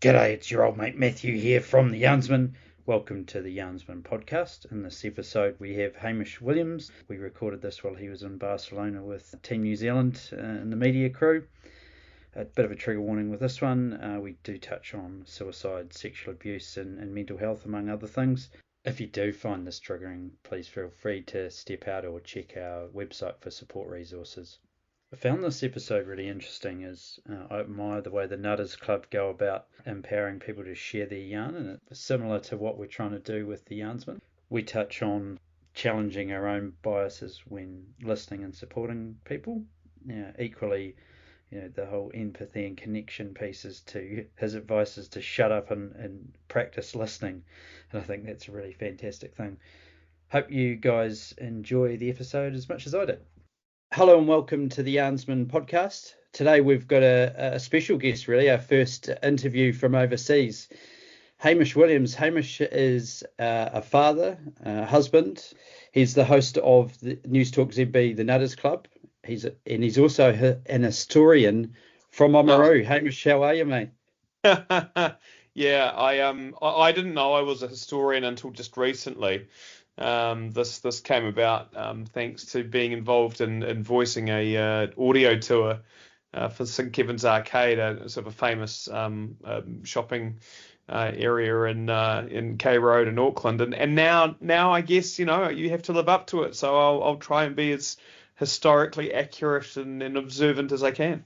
G'day, it's your old mate Matthew here from the Yarnsman. Welcome to the Yarnsman podcast. In this episode, we have Hamish Williams. We recorded this while he was in Barcelona with Team New Zealand and the media crew. A bit of a trigger warning with this one. We do touch on suicide, sexual abuse, and mental health, among other things. If you do find this triggering, please feel free to step out or check our website for support resources. I found this episode really interesting as I admire the way the Nutters Club go about empowering people to share their yarn, and it's similar to what we're trying to do with the Yarnsman. We touch on challenging our own biases when listening and supporting people. Equally, the whole empathy and connection pieces to his advice is to shut up and practice listening, and I think that's a really fantastic thing. Hope you guys enjoy the episode as much as I did. Hello and welcome to the Yarnsman podcast. Today we've got a special guest, really, our first interview from overseas. Hamish Williams. Hamish is a father, a husband. He's the host of the News Talk ZB, the Nutters Club. He's also an historian from Oamaru. Oh. Hamish, how are you, mate? Yeah, I didn't know I was a historian until just recently. This came about thanks to being involved in voicing a audio tour for St Kevin's Arcade, a sort of a famous shopping area in K Road in Auckland, and now I guess you have to live up to it. So I'll try and be as historically accurate and observant as I can.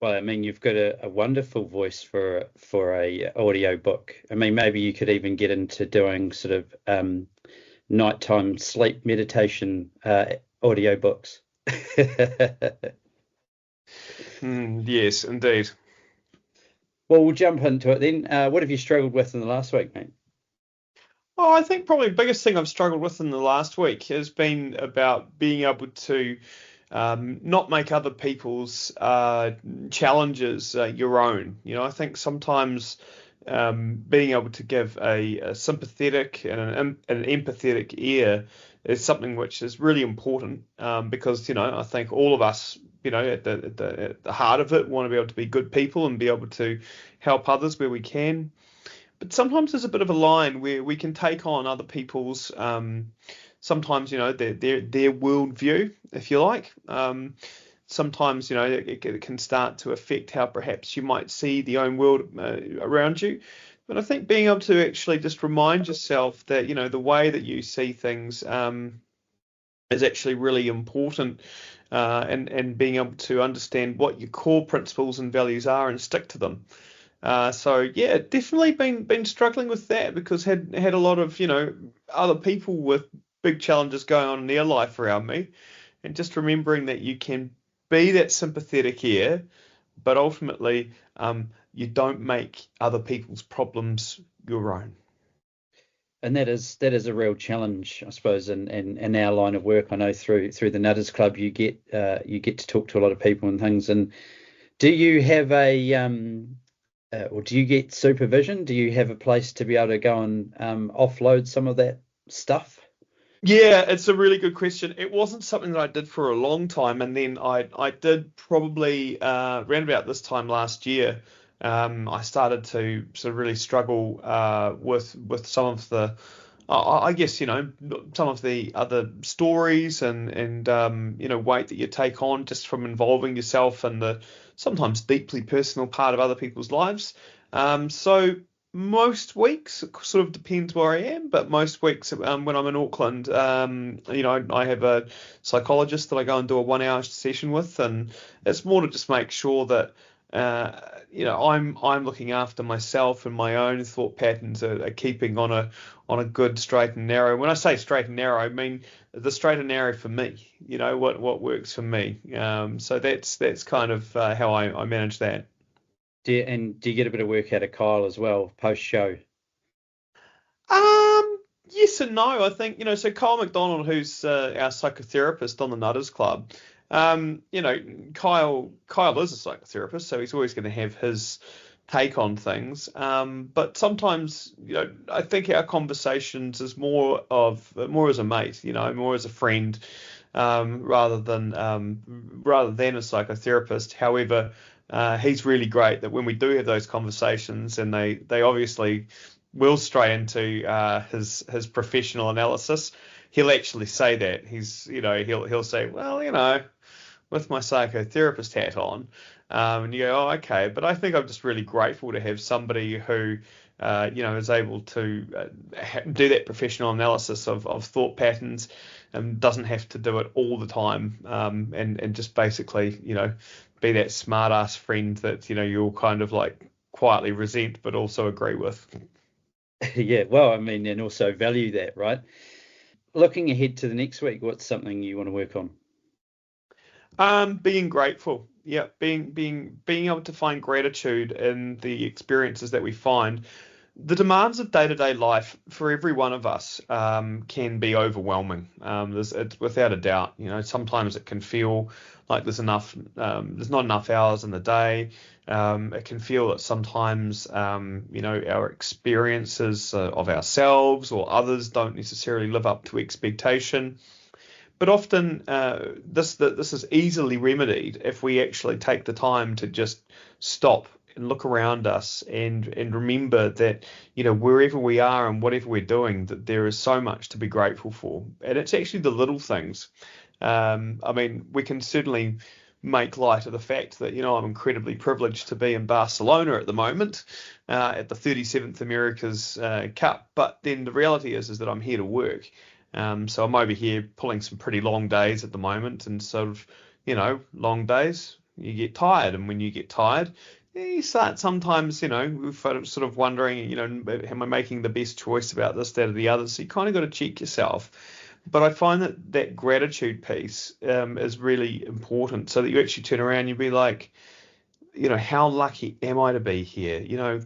Well, I mean, you've got a wonderful voice for a audio book. I mean, maybe you could even get into doing sort of nighttime sleep meditation audio books. Yes, indeed. Well, we'll jump into it then. What have you struggled with in the last week, mate? Oh, I think probably the biggest thing I've struggled with in the last week has been about being able to not make other people's challenges your own. I think sometimes being able to give a sympathetic and an empathetic ear is something which is really important because I think all of us at the heart of it want to be able to be good people and be able to help others where we can. But sometimes there's a bit of a line where we can take on other people's sometimes their worldview, if you like. Sometimes it can start to affect how perhaps you might see the own world around you. But I think being able to actually just remind yourself that the way that you see things is actually really important, and being able to understand what your core principles and values are and stick to them. So yeah, definitely been struggling with that because had a lot of other people with big challenges going on in their life around me, and just remembering that you can be that sympathetic ear, but ultimately you don't make other people's problems your own. And that is a real challenge, I suppose, in our line of work. I know through the Nutters Club you get to talk to a lot of people and things. And do you have or do you get supervision? Do you have a place to be able to go and offload some of that stuff? Yeah, it's a really good question. It wasn't something that I did for a long time, and then I did probably around about this time last year. I started to sort of really struggle with some of the, I guess some of the other stories and weight that you take on just from involving yourself in the sometimes deeply personal part of other people's lives. So most weeks, it sort of depends where I am, but most weeks when I'm in Auckland, I have a psychologist that I go and do a 1 hour session with, and it's more to just make sure that I'm looking after myself and my own thought patterns are keeping on a good straight and narrow. When I say straight and narrow, I mean the straight and narrow for me. What works for me. So that's kind of how I manage that. Do you get a bit of work out of Kyle as well post show? Yes and no. I think so Kyle McDonald, who's our psychotherapist on the Nutters Club. Kyle is a psychotherapist, so he's always going to have his take on things. But sometimes, I think our conversations is more as a mate, more as a friend, rather than a psychotherapist. However, he's really great that when we do have those conversations, and they obviously will stray into his professional analysis, he'll actually say that. He'll say, well, with my psychotherapist hat on, and you go, oh, okay. But I think I'm just really grateful to have somebody who, is able to do that professional analysis of thought patterns, and doesn't have to do it all the time, and just basically, be that smart ass friend that, you'll kind of like quietly resent, but also agree with. Yeah, well, I mean, and also value that, right? Looking ahead to the next week, what's something you want to work on? Being grateful. Yeah, being able to find gratitude in the experiences that we find. The demands of day-to-day life for every one of us can be overwhelming. It's without a doubt. Sometimes it can feel like there's not enough hours in the day. It can feel that sometimes, our experiences of ourselves or others don't necessarily live up to expectation. But often this is easily remedied if we actually take the time to just stop and look around us and remember that, wherever we are and whatever we're doing, that there is so much to be grateful for. And it's actually the little things. We can certainly make light of the fact that, I'm incredibly privileged to be in Barcelona at the moment at the 37th America's Cup. But then the reality is that I'm here to work. So I'm over here pulling some pretty long days at the moment, and sort of, long days, you get tired. And when you get tired, you start sometimes, sort of wondering, am I making the best choice about this, that, or the other? So you kind of got to check yourself. But I find that gratitude piece is really important, so that you actually turn around and you be like, how lucky am I to be here?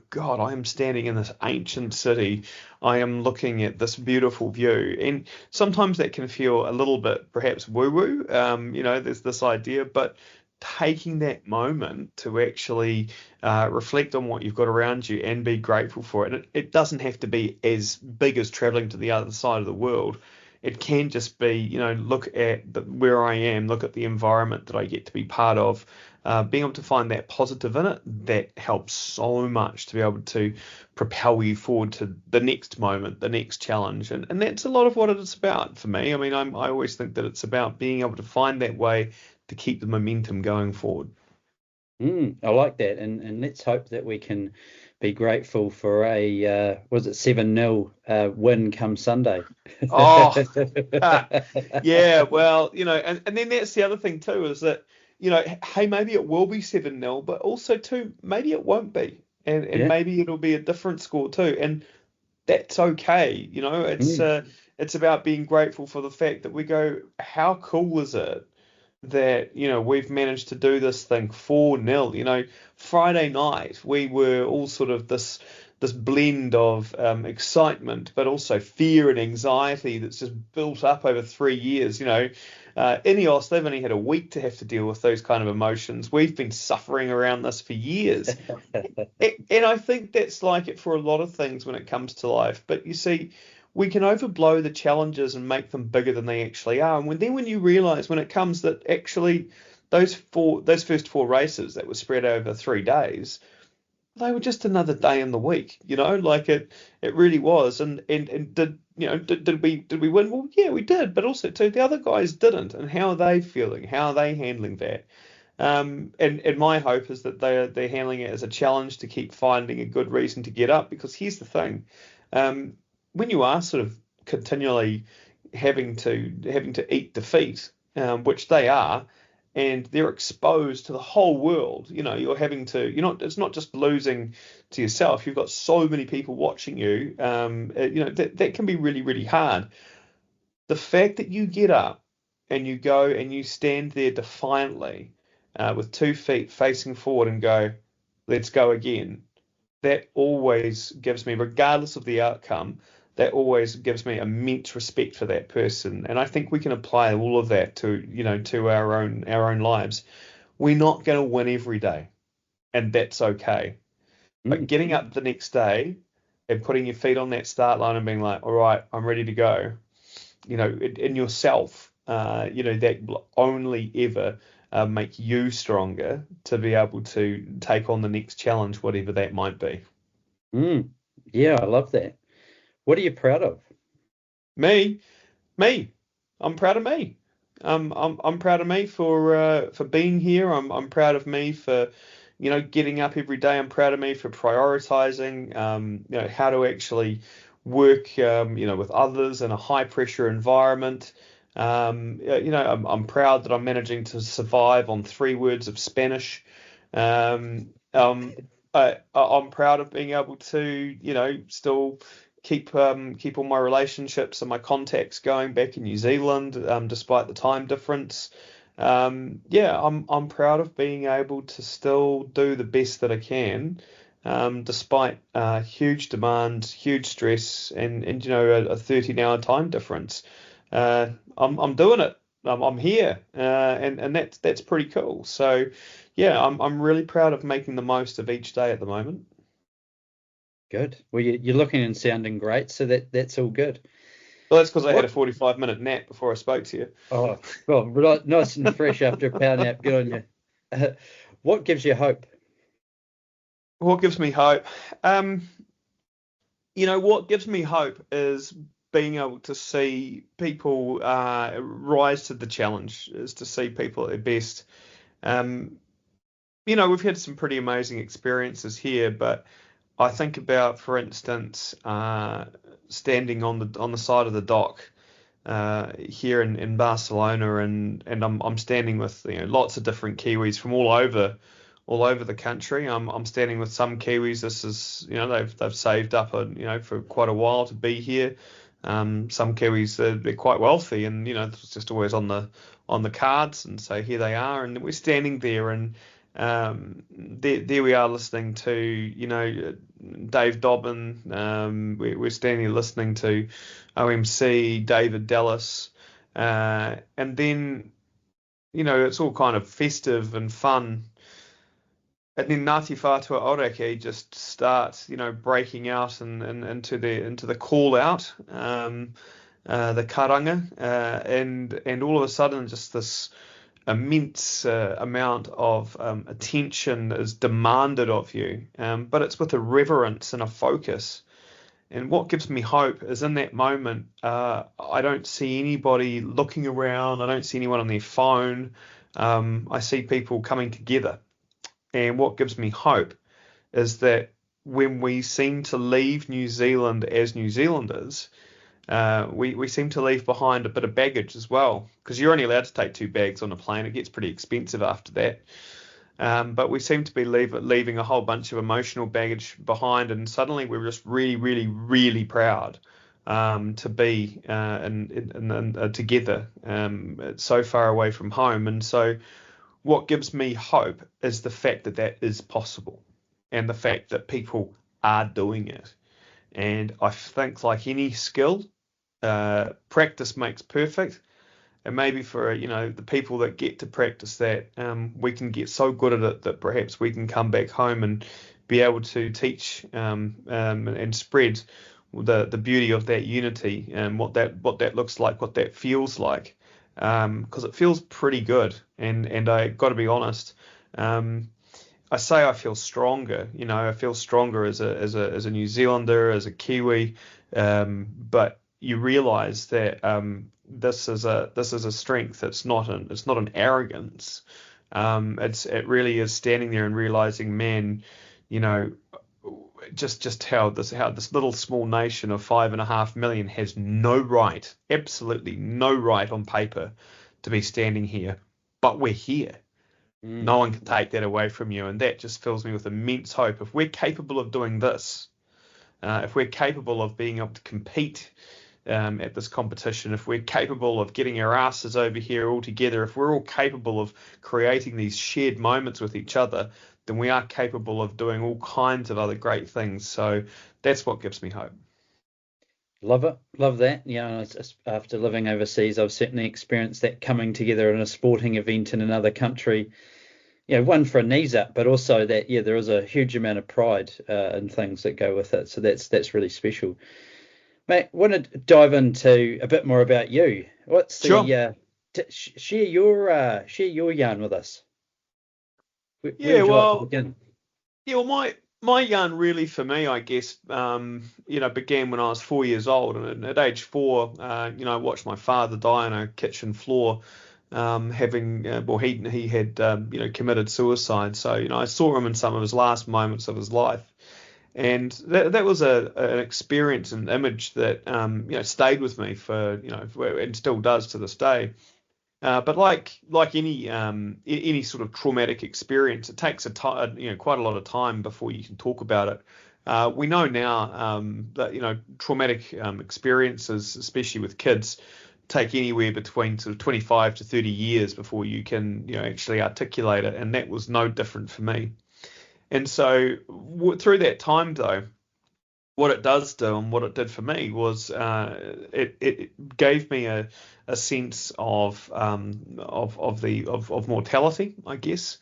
God, I am standing in this ancient city. I am looking at this beautiful view. And sometimes that can feel a little bit perhaps woo-woo. There's this idea, but taking that moment to actually reflect on what you've got around you and be grateful for it. And it doesn't have to be as big as traveling to the other side of the world. It can just be, look at where I am, look at the environment that I get to be part of. Being able to find that positive in it, that helps so much to be able to propel you forward to the next moment, the next challenge. And that's a lot of what it's about for me. I always think that it's about being able to find that way to keep the momentum going forward. I like that. And let's hope that we can be grateful for a, was it 7-0 win come Sunday? Oh, yeah. Well, and then that's the other thing too, is that, hey, maybe it will be 7-0, but also too, maybe it won't be. And Yeah. maybe it'll be a different score too. And that's okay. It's about being grateful for the fact that we go, how cool is it that, we've managed to do this thing 4-0. Friday night we were all sort of this blend of excitement, but also fear and anxiety that's just built up over 3 years. Ineos, they've only had a week to have to deal with those kind of emotions. We've been suffering around this for years. And I think that's like it for a lot of things when it comes to life. But you see, we can overblow the challenges and make them bigger than they actually are. And when you realize when it comes that actually those first four races that were spread over 3 days, they were just another day in the week, like it really was. And did we win? Well, yeah, we did, but also too, the other guys didn't. And how are they feeling? How are they handling that? And my hope is that they're handling it as a challenge to keep finding a good reason to get up. Because here's the thing, when you are sort of continually having to eat defeat, which they are, and they're exposed to the whole world. It's not just losing to yourself. You've got so many people watching you. That can be really, really hard. The fact that you get up and you go and you stand there defiantly, with 2 feet facing forward and go, let's go again. That always gives me, regardless of the outcome, that always gives me immense respect for that person. And I think we can apply all of that to our own lives. We're not going to win every day, and that's okay. But getting up the next day and putting your feet on that start line and being like, all right, I'm ready to go, in yourself, that will only ever make you stronger to be able to take on the next challenge, whatever that might be. Yeah, I love that. What are you proud of? Me, me, I'm proud of me. I'm proud of me for being here. I'm proud of me for, getting up every day. I'm proud of me for prioritizing, how to actually work, with others in a high pressure environment. I'm proud that I'm managing to survive on 3 words of Spanish. Um, um, I'm proud of being able to, still keep all my relationships and my contacts going back in New Zealand, despite the time difference. Yeah, I'm proud of being able to still do the best that I can, despite huge demand, huge stress, and a 13-hour time difference. I'm doing it. I'm here, and that's pretty cool. So, yeah, I'm really proud of making the most of each day at the moment. Good. Well, you're looking and sounding great, so that's all good. Well, that's because I had a What? 45-minute nap before I spoke to you. Oh, well, nice and fresh after a power nap. Good on you. What gives you hope? What gives me hope? Um, what gives me hope is being able to see people rise to the challenge, is to see people at their best. Um, we've had some pretty amazing experiences here, but I think about, for instance, standing on the side of the dock here in Barcelona, and I'm standing with lots of different Kiwis from all over the country. I'm standing with some Kiwis. This is they've saved up for quite a while to be here. Some Kiwis they're quite wealthy, and it's just always on the cards, and so here they are, and we're standing there, and there we are listening to Dave Dobbin. We're standing listening to OMC, David Dallas, and then it's all kind of festive and fun. And then Ngāti Whātua Ōrākei just starts, breaking out and into the call out, the karanga, and all of a sudden just this immense amount of attention is demanded of you, but it's with a reverence and a focus. And what gives me hope is in that moment, I don't see anybody looking around. I don't see anyone on their phone. I see people coming together. And what gives me hope is that when we seem to leave New Zealand as New Zealanders, we seem to leave behind a bit of baggage as well, because you're only allowed to take 2 bags on a plane. It gets pretty expensive after that. But we seem to be leaving a whole bunch of emotional baggage behind, and suddenly we're just really, really, really proud to be together, so far away from home. And so what gives me hope is the fact that that is possible, and the fact that people are doing it. And I think, like any skill, practice makes perfect. And maybe for the people that get to practice that, we can get so good at it that perhaps we can come back home and be able to teach and spread the beauty of that unity, and what that looks like, what that feels like, because it feels pretty good. And I got to be honest. I say I feel stronger. I feel stronger as a New Zealander, as a Kiwi, but you realise that this is a strength. It's not an arrogance. It really is standing there and realising, man, just how this little small nation of 5.5 million has no right, absolutely no right on paper, to be standing here, but we're here. No one can take that away from you, and that just fills me with immense hope. If we're capable of doing this, if we're capable of being able to compete at this competition, if we're capable of getting our asses over here all together, if we're all capable of creating these shared moments with each other, then we are capable of doing all kinds of other great things. So that's what gives me hope. Love it. Love that. After living overseas, I've certainly experienced that coming together in a sporting event in another country. One for a knees up, but also that, there is a huge amount of pride in things that go with it. So that's really special. Mate, want to dive into a bit more about you. What's the Sure. Share your yarn with us. Where Yeah, would you like to well, begin? yeah, well, my yarn really for me, I guess, began when I was 4 years old, and at age four, I watched my father die on a kitchen floor, having well, he had committed suicide. So I saw him in some of his last moments of his life, and that was an experience and image that stayed with me for and still does to this day. But like any sort of traumatic experience, it takes quite a lot of time before you can talk about it. We know now that traumatic experiences, especially with kids, take anywhere between sort of 25 to 30 years before you can actually articulate it, and that was no different for me. And so through that time, though, what it does do and what it did for me was it gave me a sense of mortality, I guess,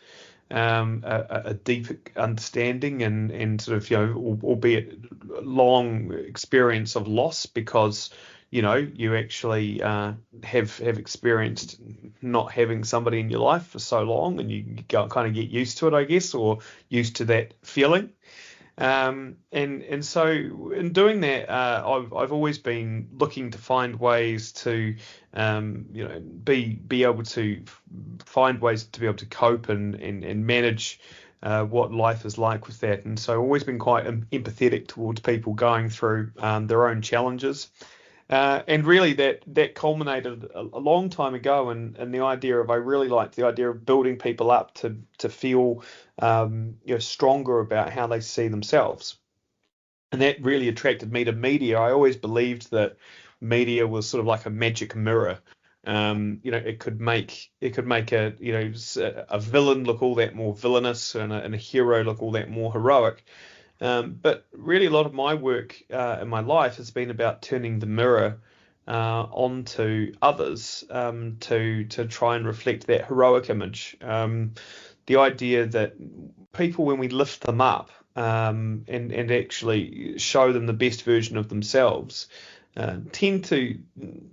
a deep understanding and sort of albeit long experience of loss, because you actually have experienced not having somebody in your life for so long, and you kind of get used to it, I guess, or used to that feeling. And so in doing that, I've always been looking to find ways to, be able to find ways to be able to cope and manage what life is like with that. And so I've always been quite empathetic towards people going through their own challenges. And really that culminated a long time ago, and the idea of I really liked the idea of building people up to feel stronger about how they see themselves. And that really attracted me to media. I always believed that media was sort of like a magic mirror. It could make a villain look all that more villainous, and a hero look all that more heroic. But really, a lot of my work in my life has been about turning the mirror onto others, to try and reflect that heroic image. The idea that people, when we lift them up and actually show them the best version of themselves, tend to,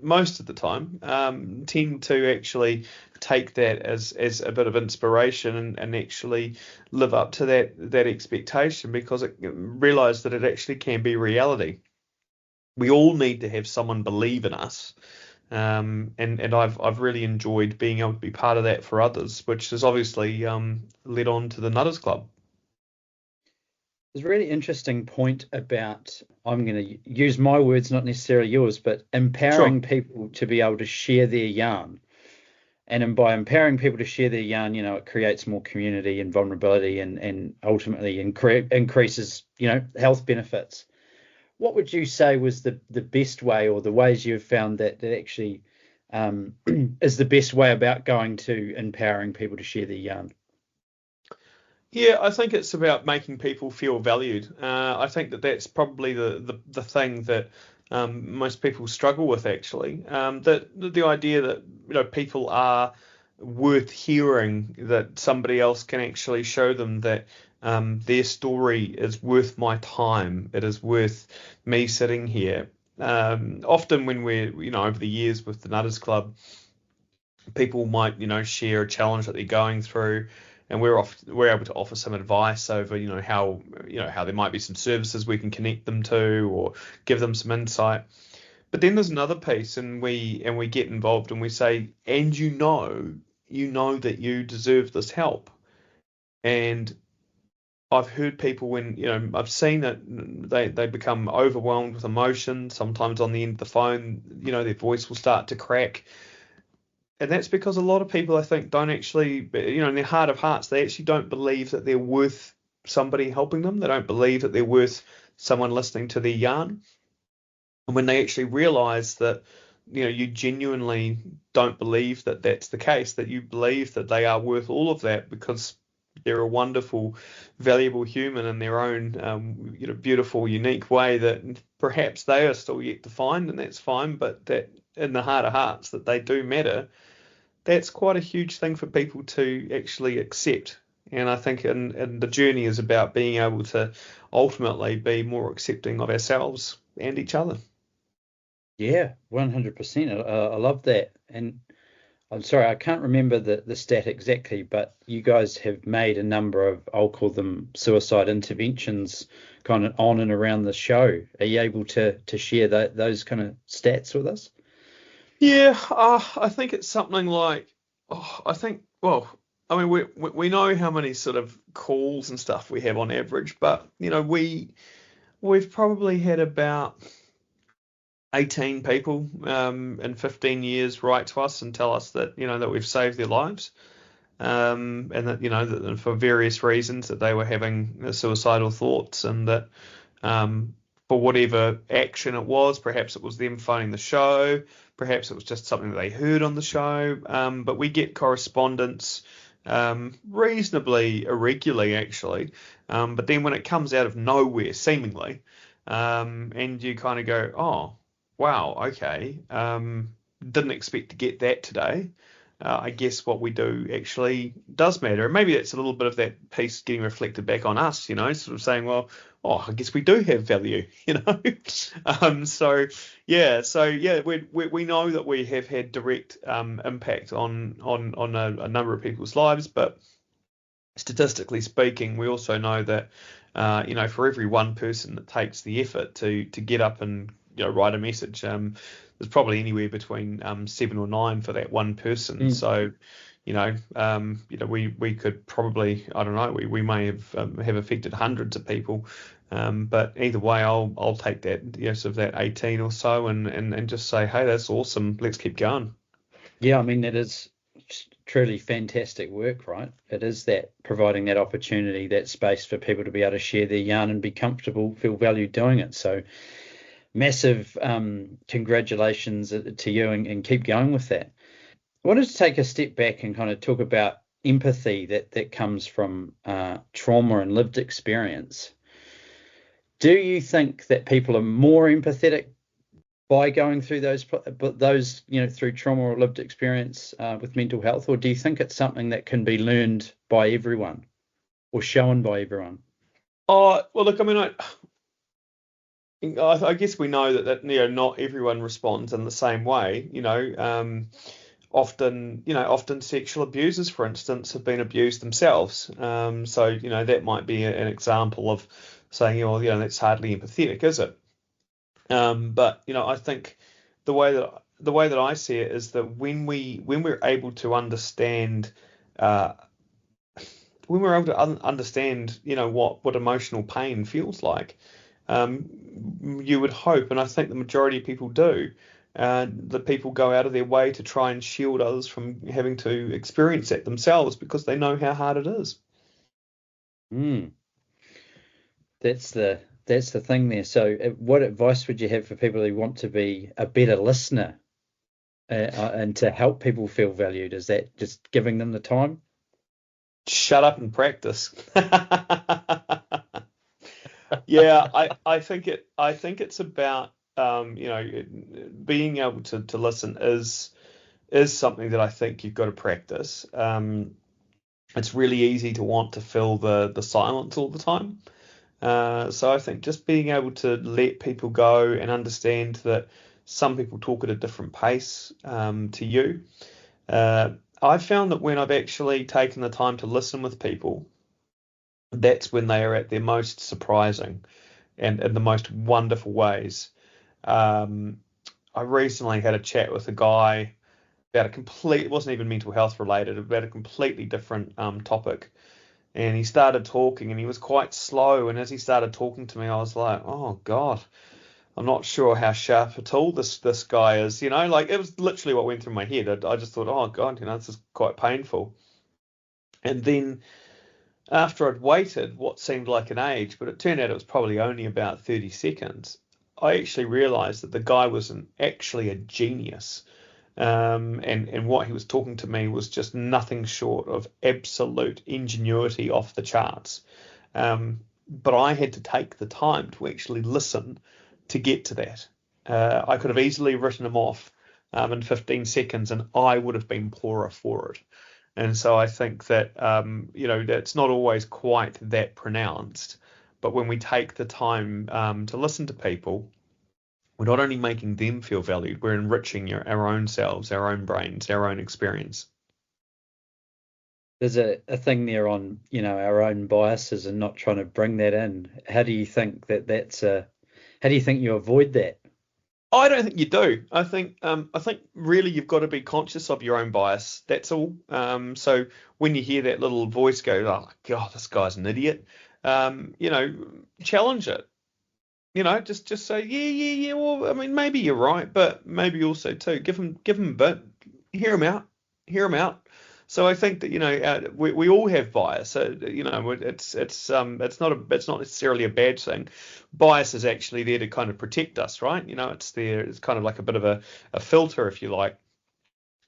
most of the time, tend to actually take that as a bit of inspiration, and actually live up to that expectation, because it realize that it actually can be reality. We all need to have someone believe in us. And I've really enjoyed being able to be part of that for others, which has obviously led on to the Nutters Club. There's a really interesting point about, I'm going to use my words, not necessarily yours, but Sure. empowering people to be able to share their yarn. And by empowering people to share their yarn, it creates more community and vulnerability, and ultimately increases, health benefits. What would you say was the best way, or the ways you've found that actually is the best way about going to empowering people to share their yarn? Yeah, I think it's about making people feel valued. I think that's probably the thing that most people struggle with, actually. That the idea that people are worth hearing, that somebody else can actually show them that their story is worth my time. It is worth me sitting here. Often when we're over the years with the Nutters Club, people might share a challenge that they're going through, and we're able to offer some advice over how there might be some services we can connect them to, or give them some insight. But then there's another piece, and we get involved, and we say, and that you deserve this help. And I've heard people, when I've seen that they become overwhelmed with emotion. Sometimes on the end of the phone, their voice will start to crack. And that's because a lot of people, I think, don't actually, in their heart of hearts, they actually don't believe that they're worth somebody helping them. They don't believe that they're worth someone listening to their yarn. And when they actually realize that, you genuinely don't believe that that's the case, that you believe that they are worth all of that, because they're a wonderful, valuable human in their own, beautiful, unique way that perhaps they are still yet to find, and that's fine, but that in the heart of hearts that they do matter, that's quite a huge thing for people to actually accept. And I think and the journey is about being able to ultimately be more accepting of ourselves and each other. Yeah, 100%. I love that. And I'm sorry, I can't remember the stat exactly, but you guys have made a number of, I'll call them suicide interventions kind of on and around the show. Are you able to share those kind of stats with us? Yeah, I think it's something like, I think, well, I mean, we know how many sort of calls and stuff we have on average, but we've probably had about 18 people in 15 years write to us and tell us that that we've saved their lives, and that that for various reasons that they were having suicidal thoughts, and that for whatever action it was, perhaps it was them phoning the show, perhaps it was just something that they heard on the show, but we get correspondence reasonably irregularly actually, but then when it comes out of nowhere seemingly, and you kind of go, oh wow, okay, didn't expect to get that today. I guess what we do actually does matter. And maybe it's a little bit of that piece getting reflected back on us, sort of saying, well, oh, I guess we do have value, So yeah, we know that we have had direct impact on a number of people's lives, but statistically speaking, we also know that for every one person that takes the effort to get up and write a message, there's probably anywhere between 7 or 9 for that one person. So, we could probably, I don't know, we may have affected hundreds of people. But either way, I'll take that, sort of that 18 or so, and just say, hey, that's awesome. Let's keep going. Yeah, I mean, it is truly fantastic work, right? It is that providing that opportunity, that space for people to be able to share their yarn and be comfortable, feel valued doing it. So massive congratulations to you, and keep going with that. I wanted to take a step back and kind of talk about empathy that comes from trauma and lived experience. Do you think that people are more empathetic by going through those through trauma or lived experience with mental health, or do you think it's something that can be learned by everyone or shown by everyone? Oh, well, look, I mean, I guess we know that not everyone responds in the same way. Often sexual abusers, for instance, have been abused themselves. So that might be an example of saying, that's hardly empathetic, is it? But I think the way that I see it is that when we're able to understand uh, understand what emotional pain feels like, you would hope, and I think the majority of people do, that people go out of their way to try and shield others from having to experience that themselves because they know how hard it is. Mm, that's the thing there. So, what advice would you have for people who want to be a better listener and to help people feel valued? Is that just giving them the time? Shut up and practice. Yeah, I think it's about being able to listen is something that I think you've got to practice. It's really easy to want to fill the silence all the time. So I think just being able to let people go and understand that some people talk at a different pace to you. I've found that when I've actually taken the time to listen with people, that's when they are at their most surprising and in the most wonderful ways. Um, I recently had a chat with a guy about it wasn't even mental health related, about a completely different topic. And he started talking and he was quite slow. And as he started talking to me, I was like, oh God, I'm not sure how sharp a tool this guy is. Like it was literally what went through my head. I just thought, oh God, this is quite painful. And then after I'd waited what seemed like an age, but it turned out it was probably only about 30 seconds, I actually realized that the guy was actually a genius. And what he was talking to me was just nothing short of absolute ingenuity off the charts. But I had to take the time to actually listen to get to that. I could have easily written him off in 15 seconds, and I would have been poorer for it. And so I think that that's not always quite that pronounced, but when we take the time to listen to people, we're not only making them feel valued, we're enriching our own selves, our own brains, our own experience. There's a thing there on, our own biases and not trying to bring that in. How do you think how do you think you avoid that? I don't think you do. I think really you've got to be conscious of your own bias. That's all. So when you hear that little voice go, "Oh God, this guy's an idiot," challenge it. Just say, yeah, yeah, yeah. Well, I mean, maybe you're right, but maybe also too, give him a bit, hear him out. So I think that we all have bias. So it's not necessarily a bad thing. Bias is actually there to kind of protect us, right? It's there. It's kind of like a bit of a filter, if you like.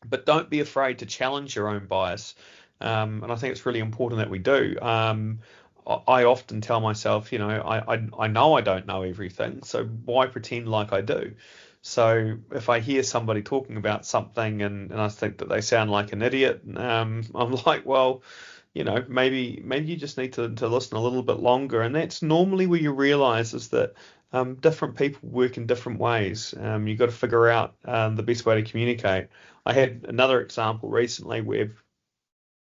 But don't be afraid to challenge your own bias. And I think it's really important that we do. I often tell myself, I know I don't know everything, so why pretend like I do? So if I hear somebody talking about something and I think that they sound like an idiot, I'm like, well, maybe you just need to listen a little bit longer. And that's normally where you realize is that different people work in different ways. You've got to figure out the best way to communicate. I had another example recently where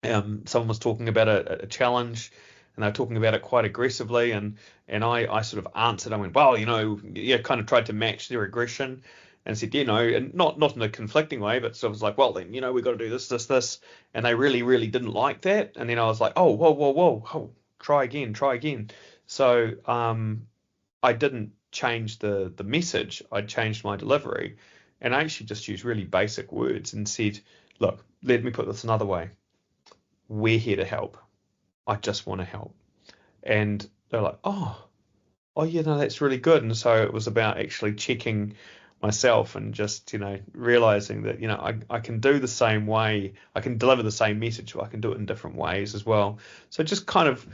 someone was talking about a challenge and they're talking about it quite aggressively and I sort of answered. I went, well, yeah, kind of tried to match their aggression and said, and not in a conflicting way, but sort of was like, well, then, we've got to do this. And they really, really didn't like that. And then I was like, oh, whoa, whoa, whoa, oh, try again. So I didn't change the message. I changed my delivery and I actually just used really basic words and said, look, let me put this another way. We're here to help. I just want to help. And they're like, oh yeah, no, that's really good. And so it was about actually checking myself and just, realizing that, I can do the same way. I can deliver the same message, but I can do it in different ways as well. So just kind of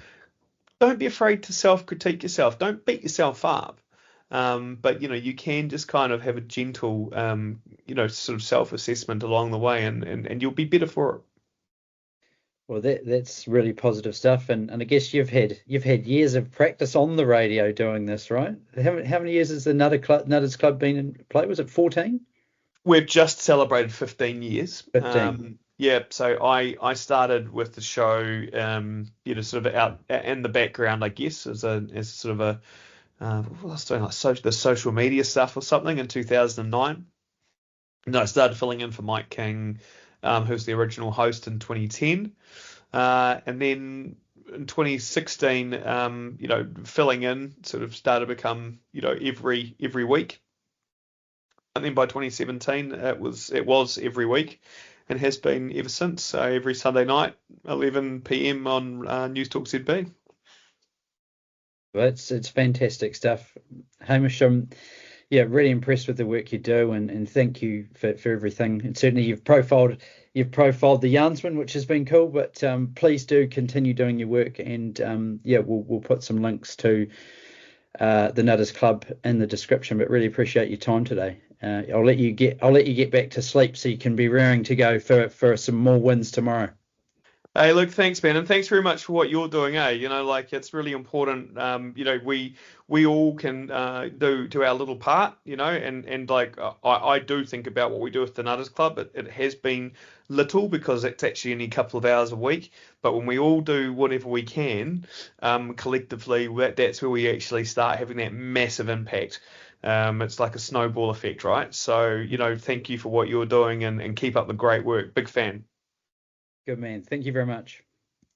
don't be afraid to self-critique yourself. Don't beat yourself up. But you can just kind of have a gentle, sort of self-assessment along the way and you'll be better for it. Well, that's really positive stuff, and I guess you've had years of practice on the radio doing this, right? How many years has the Nutters Club been in play? Was it 14? We've just celebrated 15 years. 15. Yeah, so I started with the show, sort of out in the background, I guess, as sort of what was I doing, like the social media stuff or something in 2009. And I started filling in for Mike King, who's the original host in 2010. And then in 2016, filling in sort of started to become, every week. And then by 2017, it was every week and has been ever since. So every Sunday night, 11 p.m. on News Talk ZB. Well, it's fantastic stuff, Hamish. Yeah, really impressed with the work you do, and thank you for everything. And certainly you've profiled the Yarnsman, which has been cool. But please do continue doing your work, and we'll put some links to the Nutters Club in the description. But really appreciate your time today. I'll let you get back to sleep so you can be raring to go for some more wins tomorrow. Hey, look, thanks, Ben, and thanks very much for what you're doing. It's really important. We all can do our little part. And I do think about what we do with the Nutters Club. It has been little because it's actually only a couple of hours a week. But when we all do whatever we can, collectively, that's where we actually start having that massive impact. It's like a snowball effect, right? So, thank you for what you're doing and keep up the great work. Big fan. Good man. Thank you very much.